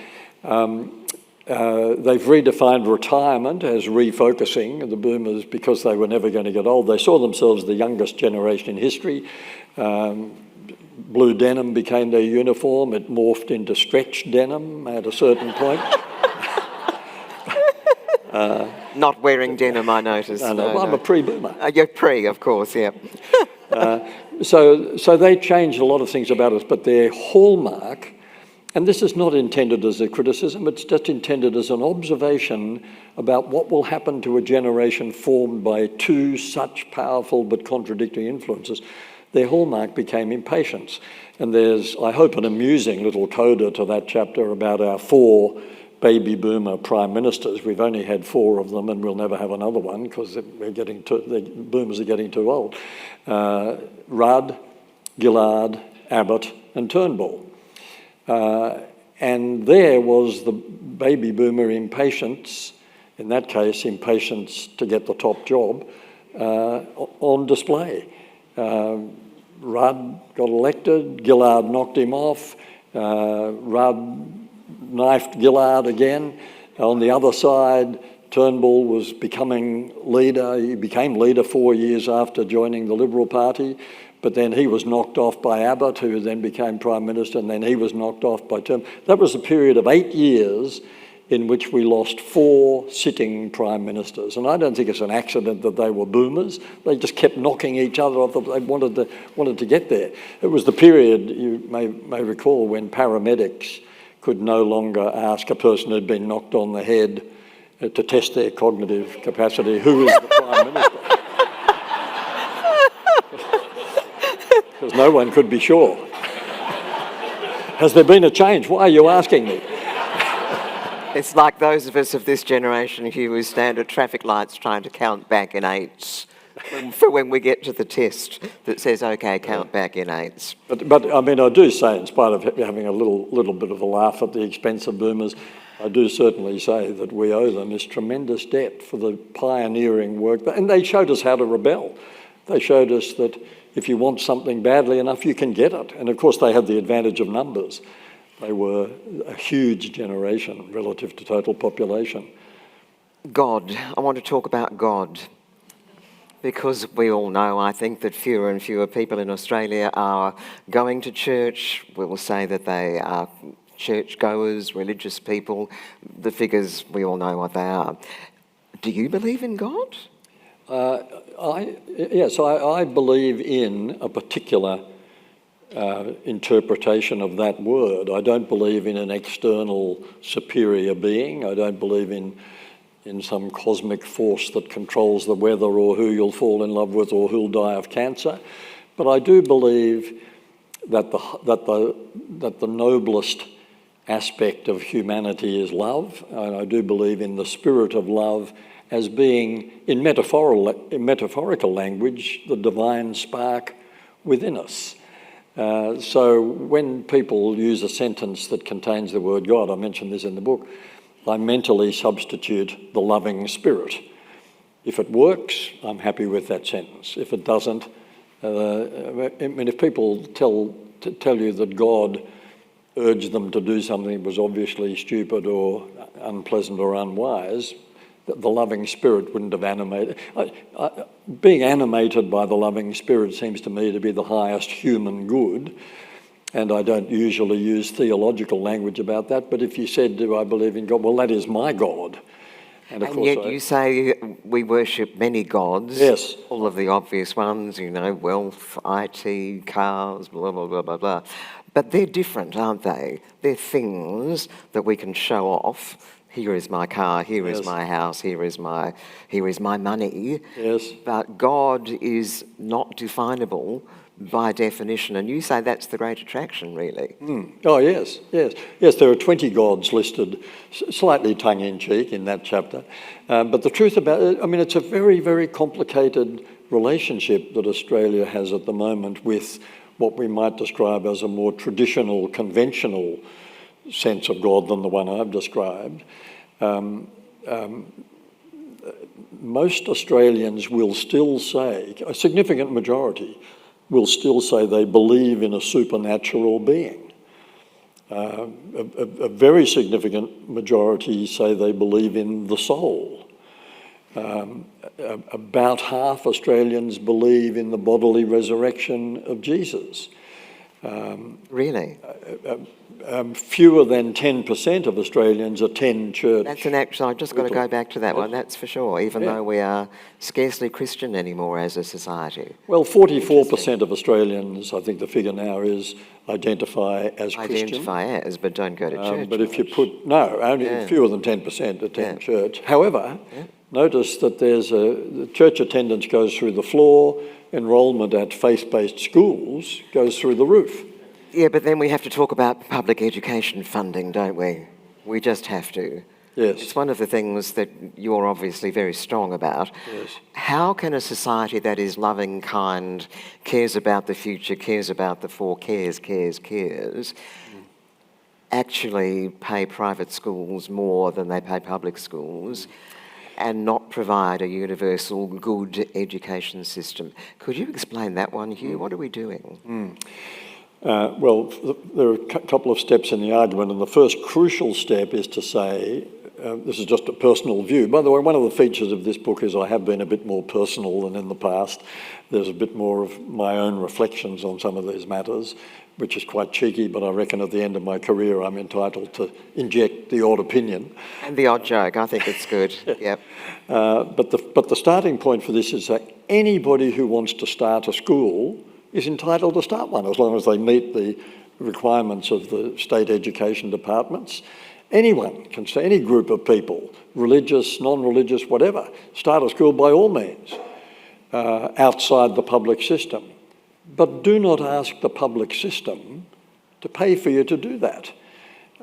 They've redefined retirement as refocusing. The boomers, because they were never going to get old, they saw themselves the youngest generation in history. Blue denim became their uniform. It morphed into stretch denim at a certain point. Not wearing denim, I noticed. No, I'm a pre-boomer. You're pre, of course, yeah. So they changed a lot of things about us, but their hallmark, and this is not intended as a criticism, it's just intended as an observation about what will happen to a generation formed by two such powerful but contradictory influences. Their hallmark became impatience. And there's, I hope, an amusing little coda to that chapter about our 4 baby boomer prime ministers. We've only had 4 of them, and we'll never have another one because the boomers are getting too old. Rudd, Gillard, Abbott and Turnbull. And there was the baby boomer impatience, in that case impatience to get the top job, on display. Rudd got elected, Gillard knocked him off, Rudd knifed Gillard again. On the other side, Turnbull was becoming leader. He became leader 4 years after joining the Liberal Party, but then he was knocked off by Abbott, who then became Prime Minister, and then he was knocked off by Turnbull. That was a period of 8 years in which we lost 4 sitting Prime Ministers. And I don't think it's an accident that they were boomers. They just kept knocking each other off. They wanted to get there. It was the period, you may recall, when paramedics could no longer ask a person who'd been knocked on the head to test their cognitive capacity, who is the Prime Minister? Because no one could be sure. Has there been a change? Why are you asking me? It's like those of us of this generation, Hugh, who stand at traffic lights trying to count back in 8s for when we get to the test that says, OK, count back in 8s. But I mean, I do say, in spite of having a little bit of a laugh at the expense of boomers, I do certainly say that we owe them this tremendous debt for the pioneering work. And they showed us how to rebel. They showed us that if you want something badly enough, you can get it. And of course, they had the advantage of numbers. They were a huge generation relative to total population. God. I want to talk about God. Because we all know, I think, that fewer and fewer people in Australia are going to church. We will say that they are churchgoers, religious people. The figures, we all know what they are. Do you believe in God? Yes, I believe in a particular interpretation of that word. I don't believe in an external superior being. I don't believe in some cosmic force that controls the weather or who you'll fall in love with or who'll die of cancer. But I do believe that the noblest aspect of humanity is love, and I do believe in the spirit of love as being, in metaphorical language, the divine spark within us. So when people use a sentence that contains the word God, I mentioned this in the book, I mentally substitute the loving spirit. If it works, I'm happy with that sentence. If it doesn't, I mean, if people tell you that God urged them to do something that was obviously stupid or unpleasant or unwise, the loving spirit wouldn't have animated. Being animated by the loving spirit seems to me to be the highest human good, and I don't usually use theological language about that, but if you said, do I believe in God? Well, that is my God. And yet you say we worship many gods. Yes. All of the obvious ones, you know, wealth, IT, cars, blah, blah, blah, blah, blah. But they're different, aren't they? They're things that we can show off. Here is my car, here is my house, here is my money. Yes. But God is not definable by definition, and you say that's the great attraction, really. Oh, yes. There are 20 gods listed, slightly tongue-in-cheek in that chapter. But the truth about it, I mean, it's a very, very complicated relationship that Australia has at the moment with what we might describe as a more traditional, conventional sense of God than the one I've described. Most Australians will still say, a significant majority, will still say they believe in a supernatural being. A very significant majority say they believe in the soul. About half Australians believe in the bodily resurrection of Jesus. Really? Fewer than 10% of Australians attend church. That's an actual, I've just got to go back to that one, that's for sure, even though we are scarcely Christian anymore as a society. Well, 44% of Australians, I think the figure now is, identify as Christian. Identify as, but don't go to church. But if you put, only fewer than 10% attend church. However, notice that the church attendance goes through the floor, enrolment at faith-based schools goes through the roof. Yeah, but then we have to talk about public education funding, don't we? We just have to. Yes. It's one of the things that you're obviously very strong about. Yes. How can a society that is loving, kind, cares about the future, cares about the four cares, actually pay private schools more than they pay public schools and not provide a universal good education system? Could you explain that one, Hugh? What are we doing? Well, there are a couple of steps in the argument, and the first crucial step is to say, this is just a personal view. By the way, one of the features of this book is I have been a bit more personal than in the past. There's a bit more of my own reflections on some of these matters, which is quite cheeky, but I reckon at the end of my career I'm entitled to inject the odd opinion. And the odd joke, I think it's good, yep. But the starting point for this is that anybody who wants to start a school is entitled to start one, as long as they meet the requirements of the state education departments. Anyone can say, any group of people, religious, non-religious, whatever, start a school by all means, outside the public system. But do not ask the public system to pay for you to do that.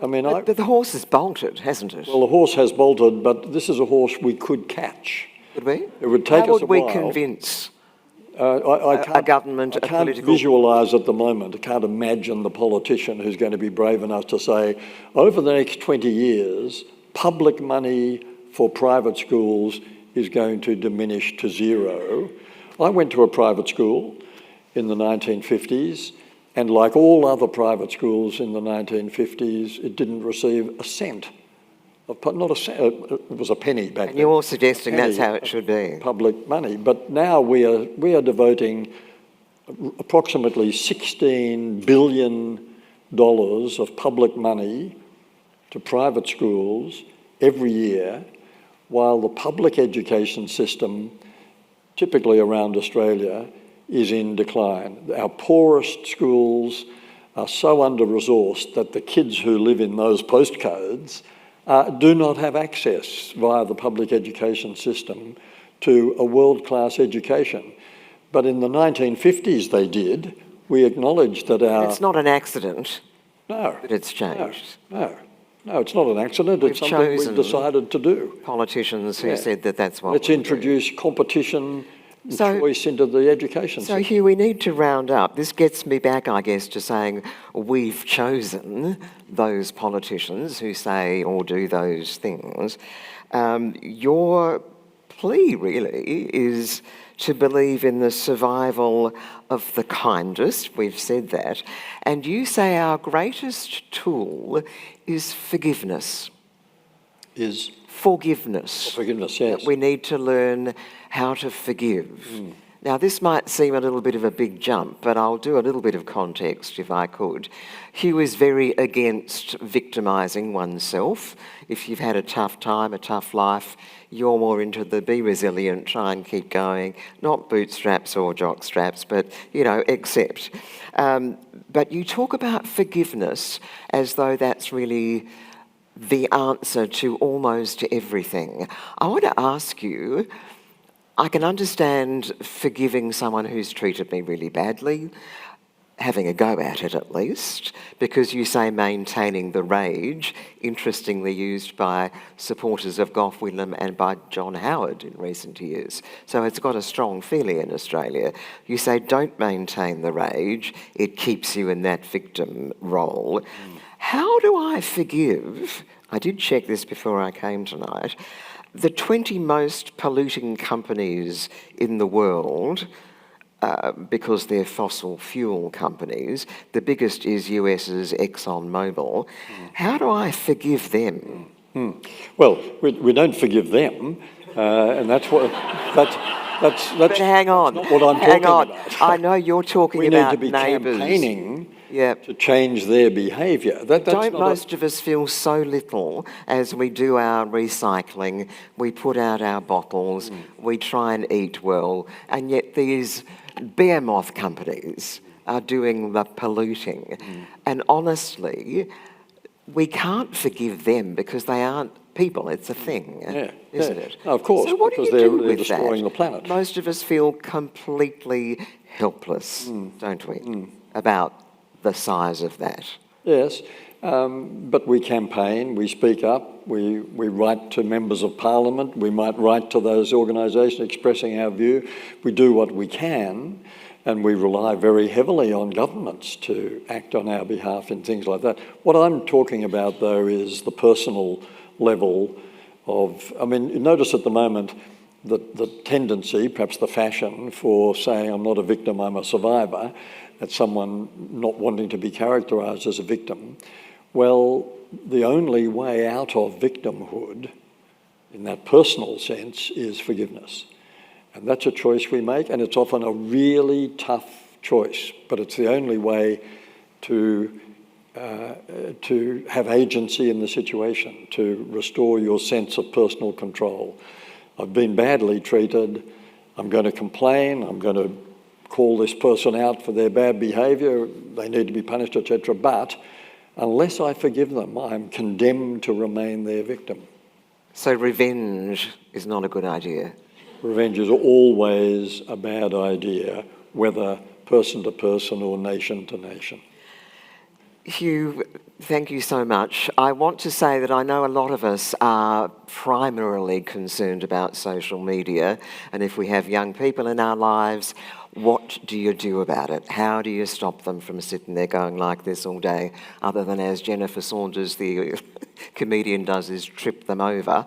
I mean, But the horse has bolted, hasn't it? Well, the horse has bolted, but this is a horse we could catch. Could we? It would take us a while. How would we convince a government, I can't visualise at the moment, I can't imagine the politician who's going to be brave enough to say, over the next 20 years, public money for private schools is going to diminish to zero. I went to a private school in the 1950s, and like all other private schools in the 1950s, it didn't receive a cent. Not a cent, it was a penny back then. And you're suggesting that's how it should be. Public money. But now we are devoting approximately $16 billion of public money to private schools every year, while the public education system, typically around Australia, is in decline. Our poorest schools are so under-resourced that the kids who live in those postcodes do not have access via the public education system to a world-class education. But in the 1950s they did. We acknowledged that our... It's not an accident that it's changed. No, it's not an accident. It's something we've decided to do. Politicians who said that that's what Let's introduce competition and choice into the education system. So, Hugh, we need to round up. This gets me back, I guess, to saying we've chosen those politicians who say or do those things. Your plea, really, is to believe in the survival of the kindest. We've said that. And you say our greatest tool is forgiveness. Is? Forgiveness. Forgiveness, yes. We need to learn how to forgive. Now, this might seem a little bit of a big jump, but I'll do a little bit of context if I could. Hugh is very against victimising oneself. If you've had a tough time, a tough life, you're more into the be resilient, try and keep going, not bootstraps or jock straps, but, accept. But you talk about forgiveness as though that's really the answer to almost everything. I want to ask you, I can understand forgiving someone who's treated me really badly, having a go at it at least, because you say maintaining the rage, interestingly used by supporters of Gough Whitlam and by John Howard in recent years. So it's got a strong feeling in Australia. You say don't maintain the rage, it keeps you in that victim role. How do I forgive, I did check this before I came tonight, the 20 most polluting companies in the world, because they're fossil fuel companies. The biggest is US's ExxonMobil. How do I forgive them? Well, we don't forgive them, and that's what... But hang on. That's not what I'm talking about. I know you're talking about neighbours. We need to be campaigning to change their behaviour. Don't most of us feel so little as we do our recycling, we put out our bottles, we try and eat well, and yet these behemoth companies are doing the polluting. And honestly, we can't forgive them because they aren't people, it's a thing, isn't it? No, of course, so what because do you do they're with destroying that? the planet. Most of us feel completely helpless, don't we, about the size of that. Yes. But we campaign, we speak up, we write to members of parliament, we might write to those organisations expressing our view. We do what we can, and we rely very heavily on governments to act on our behalf in things like that. What I'm talking about, though, is the personal level of, I mean, you notice at the moment that the tendency, perhaps the fashion, for saying I'm not a victim, I'm a survivor, that's someone not wanting to be characterised as a victim. Well, the only way out of victimhood, in that personal sense, is forgiveness. And that's a choice we make, and it's often a really tough choice, but it's the only way to have agency in the situation, to restore your sense of personal control. I've been badly treated, I'm going to complain, I'm going to call this person out for their bad behaviour, they need to be punished, etc. But unless I forgive them, I'm condemned to remain their victim. So revenge is not a good idea? Revenge is always a bad idea, whether person to person or nation to nation. Hugh, thank you so much. I want to say that I know a lot of us are primarily concerned about social media, and if we have young people in our lives, what do you do about it? How do you stop them from sitting there going like this all day, other than as Jennifer Saunders, the comedian, does, is trip them over?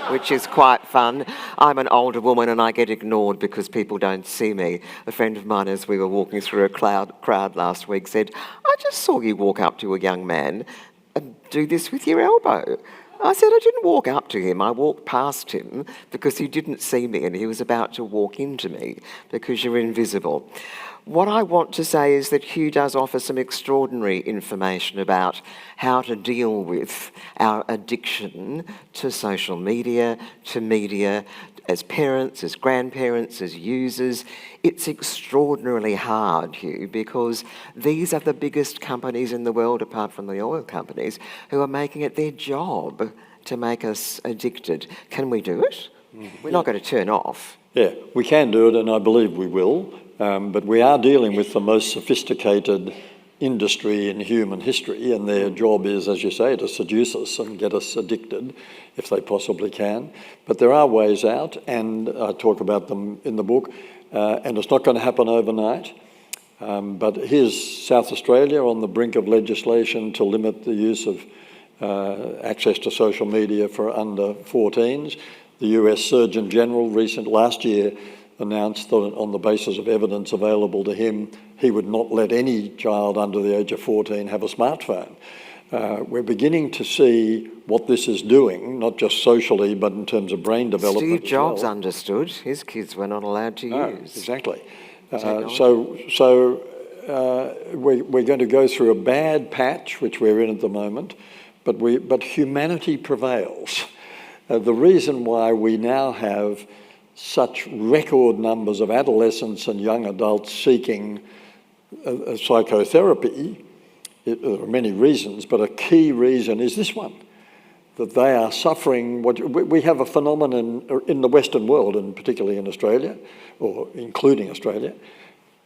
Which is quite fun. I'm an older woman and I get ignored because people don't see me. A friend of mine, as we were walking through a crowd last week, said, I just saw you walk up to a young man and do this with your elbow. I said, I didn't walk up to him, I walked past him because he didn't see me and he was about to walk into me because you're invisible. What I want to say is that Hugh does offer some extraordinary information about how to deal with our addiction to social media, to media, as parents, as grandparents, as users. It's extraordinarily hard, Hugh, because these are the biggest companies in the world, apart from the oil companies, who are making it their job to make us addicted. Can we do it? We're not going to turn off. Yeah, we can do it, and I believe we will. But we are dealing with the most sophisticated industry in human history, and their job is, as you say, to seduce us and get us addicted if they possibly can. But there are ways out, and I talk about them in the book, and it's not going to happen overnight. But here's South Australia on the brink of legislation to limit the use of access to social media for under 14s. The US Surgeon General last year announced that on the basis of evidence available to him, he would not let any child under the age of 14 have a smartphone. We're beginning to see what this is doing, not just socially, but in terms of brain development. Steve Jobs understood. His kids were not allowed to use. Exactly. So we're going to go through a bad patch, which we're in at the moment, but humanity prevails. The reason why we now have such record numbers of adolescents and young adults seeking psychotherapy, there are many reasons, but a key reason is this one, that they are suffering. We have a phenomenon in the Western world, and particularly in Australia, or including Australia,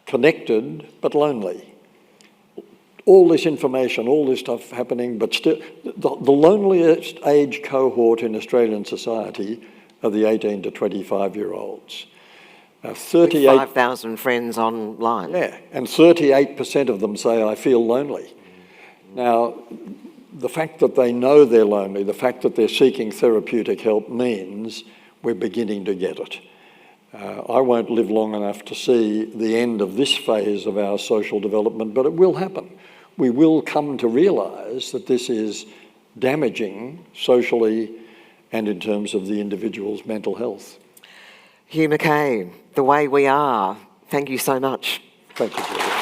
connected but lonely. All this information, all this stuff happening, but still, the loneliest age cohort in Australian society are the 18 to 25-year-olds. 5,000 friends online. Yeah, and 38% of them say, I feel lonely. Now, the fact that they know they're lonely, the fact that they're seeking therapeutic help means we're beginning to get it. I won't live long enough to see the end of this phase of our social development, but it will happen. We will come to realise that this is damaging socially and in terms of the individual's mental health. Hugh Mackay, The Way We Are, thank you so much. Thank you, Julia.